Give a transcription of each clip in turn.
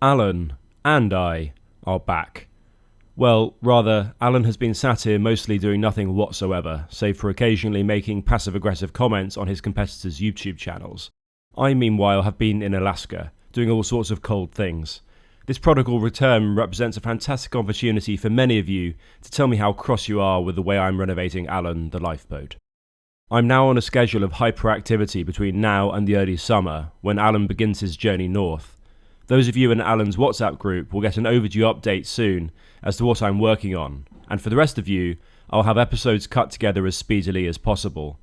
Alan and I are back. Well, rather, Alan has been sat here mostly doing nothing whatsoever, save for occasionally making passive-aggressive comments on his competitors' YouTube channels. I, meanwhile, have been in Alaska, doing all sorts of cold things. This prodigal return represents a fantastic opportunity for many of you to tell me how cross you are with the way I'm renovating Alan the lifeboat. I'm now on a schedule of hyperactivity between now and the early summer, when Alan begins his journey north. Those of you in Alan's WhatsApp group will get an overdue update soon as to what I'm working on, and for the rest of you, I'll have episodes cut together as speedily as possible.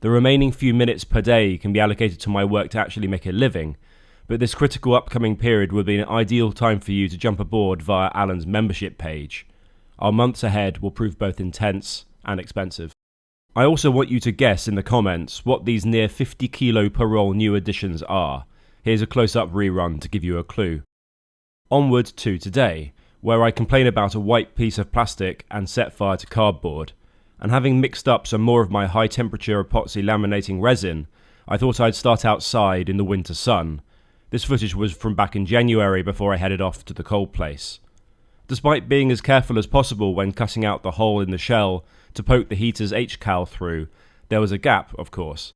The remaining few minutes per day can be allocated to my work to actually make a living, but this critical upcoming period will be an ideal time for you to jump aboard via Alan's membership page. Our months ahead will prove both intense and expensive. I also want you to guess in the comments what these near 50 kilo per roll new additions are. Here's a close-up rerun to give you a clue. Onward to today, where I complain about a white piece of plastic and set fire to cardboard, and having mixed up some more of my high-temperature epoxy laminating resin, I thought I'd start outside in the winter sun. This footage was from back in January before I headed off to the cold place. Despite being as careful as possible when cutting out the hole in the shell to poke the heater's H-cal through, there was a gap, of course.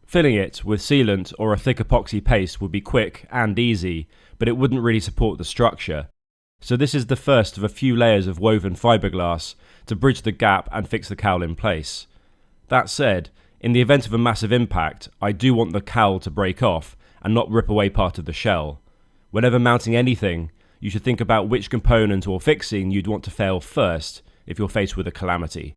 Filling it with sealant or a thick epoxy paste would be quick and easy, but it wouldn't really support the structure. So this is the first of a few layers of woven fibreglass to bridge the gap and fix the cowl in place. That said, in the event of a massive impact, I do want the cowl to break off and not rip away part of the shell. Whenever mounting anything, you should think about which component or fixing you'd want to fail first if you're faced with a calamity.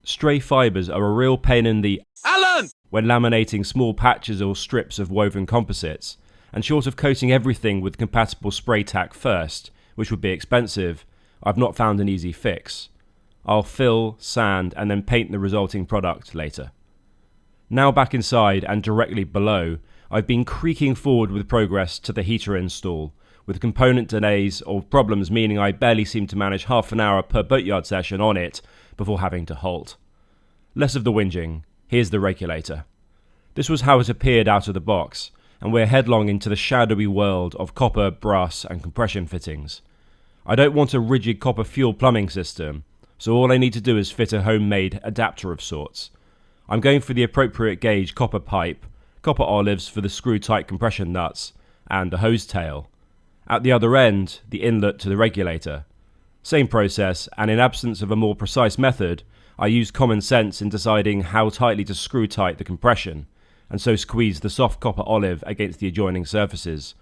Stray fibres are a real pain in the Alan! When laminating small patches or strips of woven composites, and short of coating everything with compatible spray tack first, which would be expensive, I've not found an easy fix. I'll fill, sand, and then paint the resulting product later. Now back inside and directly below, I've been creaking forward with progress to the heater install, with component delays or problems meaning I barely seem to manage half an hour per boatyard session on it before having to halt. Less of the whinging, here's the regulator. This was how it appeared out of the box, and we're headlong into the shadowy world of copper, brass and compression fittings. I don't want a rigid copper fuel plumbing system, so all I need to do is fit a homemade adapter of sorts. I'm going for the appropriate gauge copper pipe, copper olives for the screw-tight compression nuts, and a hose tail. At the other end, the inlet to the regulator. Same process, and in absence of a more precise method, I used common sense in deciding how tightly to screw tight the compression, and so squeeze the soft copper olive against the adjoining surfaces.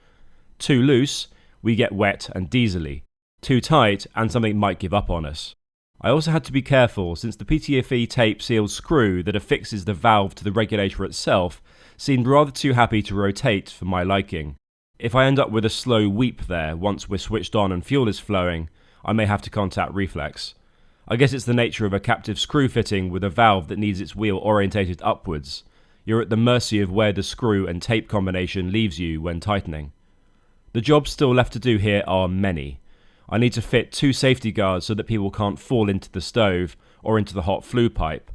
Too loose, we get wet and diesely. Too tight, and something might give up on us. I also had to be careful since the PTFE tape sealed screw that affixes the valve to the regulator itself seemed rather too happy to rotate for my liking. If I end up with a slow weep there once we're switched on and fuel is flowing, I may have to contact Refleks. I guess it's the nature of a captive screw fitting with a valve that needs its wheel orientated upwards. You're at the mercy of where the screw and tape combination leaves you when tightening. The jobs still left to do here are many. I need to fit 2 safety guards so that people can't fall into the stove or into the hot flue pipe.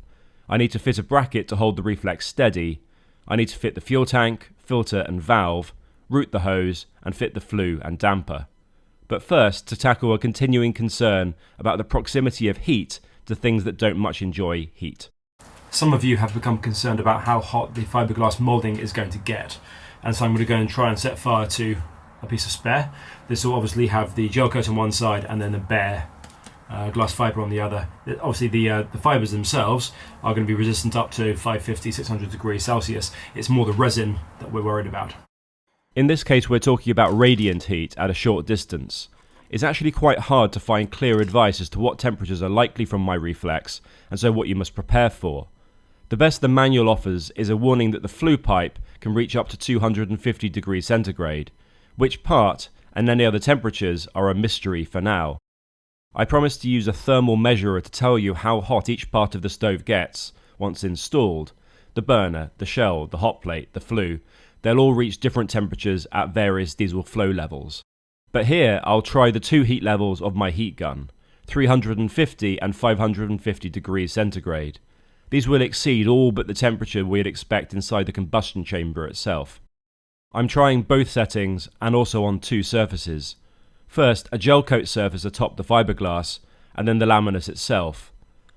I need to fit a bracket to hold the Refleks steady. I need to fit the fuel tank, filter and valve, route the hose and fit the flue and damper. But first, to tackle a continuing concern about the proximity of heat to things that don't much enjoy heat. Some of you have become concerned about how hot the fiberglass moulding is going to get, and so I'm going to go and try and set fire to a piece of spare. This will obviously have the gel coat on one side and then the bare glass fibre on the other. Obviously the fibres themselves are going to be resistant up to 550, 600 degrees Celsius. It's more the resin that we're worried about. In this case we're talking about radiant heat at a short distance. It's actually quite hard to find clear advice as to what temperatures are likely from my Refleks, and so what you must prepare for. The best the manual offers is a warning that the flue pipe can reach up to 250 degrees centigrade. Which part, and any other temperatures, are a mystery for now. I promise to use a thermal measurer to tell you how hot each part of the stove gets once installed. The burner, the shell, the hot plate, the flue, they'll all reach different temperatures at various diesel flow levels. But here I'll try the 2 heat levels of my heat gun, 350 and 550 degrees centigrade. These will exceed all but the temperature we'd expect inside the combustion chamber itself. I'm trying both settings and also on two surfaces. First, a gel coat surface atop the fibreglass, and then the laminate itself.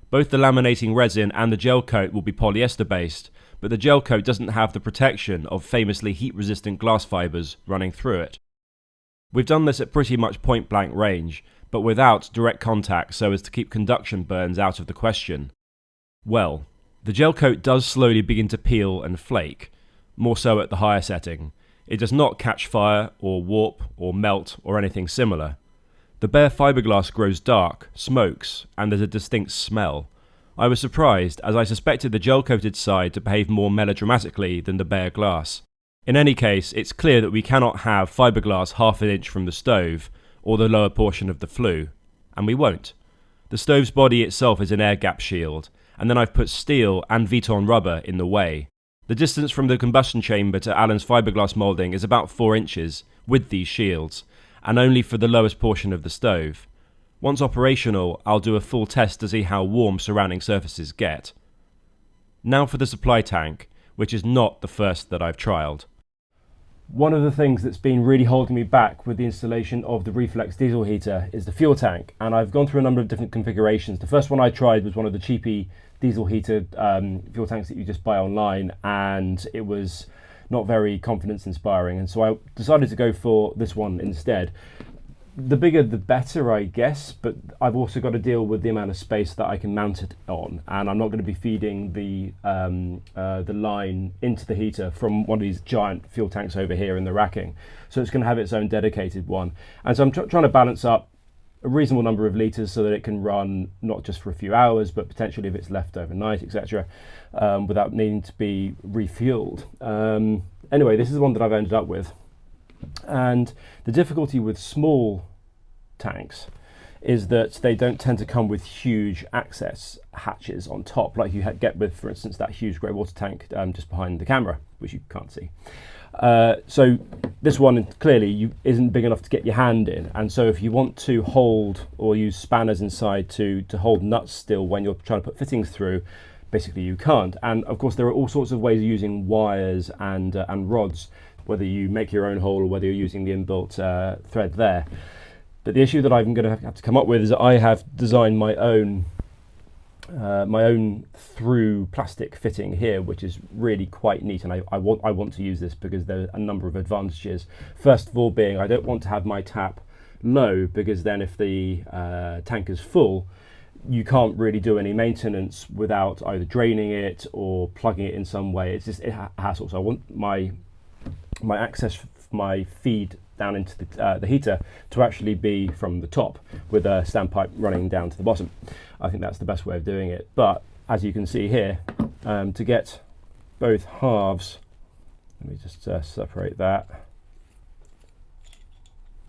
Both the laminating resin and the gel coat will be polyester based, but the gel coat doesn't have the protection of famously heat-resistant glass fibres running through it. We've done this at pretty much point-blank range, but without direct contact so as to keep conduction burns out of the question. Well, the gel coat does slowly begin to peel and flake, more so at the higher setting. It does not catch fire or warp or melt or anything similar. The bare fiberglass grows dark, smokes, and there's a distinct smell. I was surprised, as I suspected the gel-coated side to behave more melodramatically than the bare glass. In any case, it's clear that we cannot have fiberglass half an inch from the stove, or the lower portion of the flue, and we won't. The stove's body itself is an air gap shield, and then I've put steel and Viton rubber in the way. The distance from the combustion chamber to Alan's fiberglass moulding is about 4 inches, with these shields, and only for the lowest portion of the stove. Once operational, I'll do a full test to see how warm surrounding surfaces get. Now for the supply tank, which is not the first that I've trialled. One of the things that's been really holding me back with the installation of the Refleks diesel heater is the fuel tank, and I've gone through a number of different configurations. The first one I tried was one of the cheapy diesel heated fuel tanks that you just buy online, and it was not very confidence inspiring, and so I decided to go for this one instead. The bigger the better, I guess, but I've also got to deal with the amount of space that I can mount it on, and I'm not going to be feeding the line into the heater from one of these giant fuel tanks over here in the racking, so it's going to have its own dedicated one. And so I'm trying to balance up a reasonable number of litres so that it can run not just for a few hours, but potentially if it's left overnight, etc., without needing to be refueled. Anyway, this is the one that I've ended up with. And the difficulty with small tanks is that they don't tend to come with huge access hatches on top like you get with, for instance, that huge grey water tank just behind the camera, which you can't see. So this one clearly isn't big enough to get your hand in, and so if you want to hold or use spanners inside to hold nuts still when you're trying to put fittings through, basically you can't. And of course there are all sorts of ways of using wires and rods, whether you make your own hole or whether you're using the inbuilt thread there. But the issue that I'm going to have to come up with is that I have designed my own through plastic fitting here, which is really quite neat, and I want to use this because there are a number of advantages. First of all being, I don't want to have my tap low, because then if the tank is full, you can't really do any maintenance without either draining it or plugging it in some way. It's just a hassle. So I want my access, my feed down into the heater to actually be from the top with a standpipe running down to the bottom. I think that's the best way of doing it. But as you can see here, to get both halves, let me just separate that.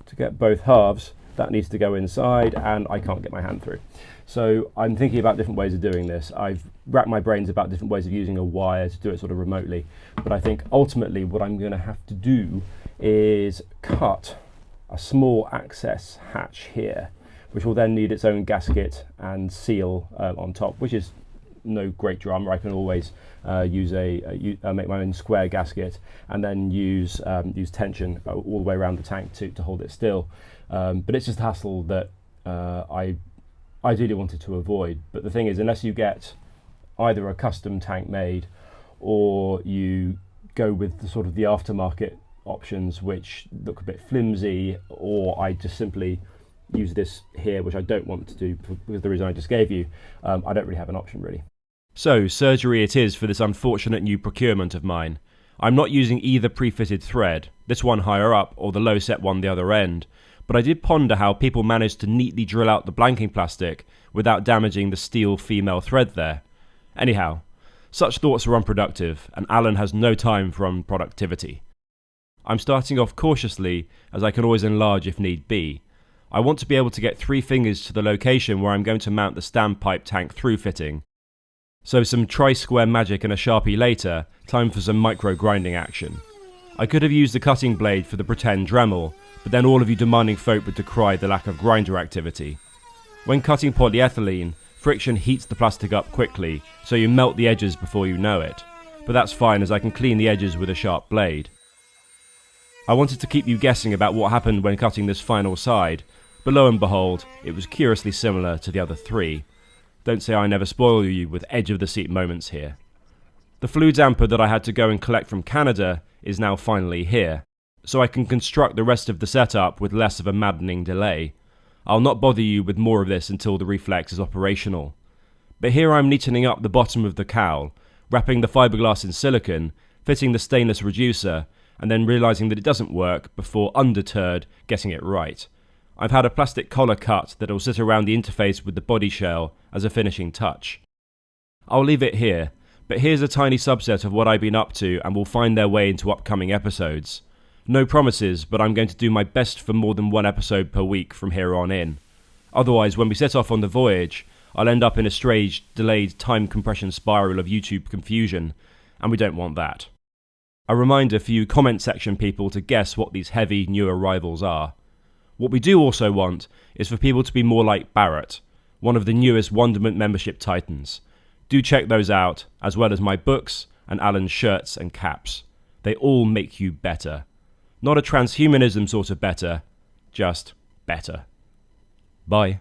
To get both halves, that needs to go inside, and I can't get my hand through. So I'm thinking about different ways of doing this. I've racked my brains about different ways of using a wire to do it sort of remotely, but I think ultimately what I'm going to have to do is cut a small access hatch here, which will then need its own gasket and seal on top, which is no great drama. I can always make my own square gasket and then use tension all the way around the tank to hold it still. But it's just a hassle that I ideally wanted to avoid. But the thing is, unless you get either a custom tank made or you go with the sort of the aftermarket options, which look a bit flimsy, or I just simply use this here, which I don't want to do because the reason I just gave you, I don't really have an option really. So surgery it is for this unfortunate new procurement of mine. I'm not using either pre-fitted thread, this one higher up or the low set one the other end, but I did ponder how people managed to neatly drill out the blanking plastic without damaging the steel female thread there. Anyhow, such thoughts are unproductive, and Alan has no time for unproductivity. I'm starting off cautiously, as I can always enlarge if need be. I want to be able to get 3 fingers to the location where I'm going to mount the standpipe tank through fitting. So some tri-square magic and a Sharpie later, time for some micro grinding action. I could have used the cutting blade for the pretend Dremel, but then all of you demanding folk would decry the lack of grinder activity. When cutting polyethylene, friction heats the plastic up quickly, so you melt the edges before you know it. But that's fine, as I can clean the edges with a sharp blade. I wanted to keep you guessing about what happened when cutting this final side, but lo and behold, it was curiously similar to the other 3. Don't say I never spoil you with edge-of-the-seat moments here. The flue damper that I had to go and collect from Canada is now finally here, so I can construct the rest of the setup with less of a maddening delay. I'll not bother you with more of this until the Refleks is operational. But here I'm neatening up the bottom of the cowl, wrapping the fiberglass in silicone, fitting the stainless reducer, and then realising that it doesn't work before, undeterred, getting it right. I've had a plastic collar cut that'll sit around the interface with the body shell as a finishing touch. I'll leave it here, but here's a tiny subset of what I've been up to and will find their way into upcoming episodes. No promises, but I'm going to do my best for more than 1 episode per week from here on in. Otherwise, when we set off on the voyage, I'll end up in a strange, delayed time compression spiral of YouTube confusion, and we don't want that. A reminder for you comment section people to guess what these heavy new arrivals are. What we do also want is for people to be more like Barrett, one of the newest Wonderment membership titans. Do check those out, as well as my books and Alan's shirts and caps. They all make you better. Not a transhumanism sort of better, just better. Bye.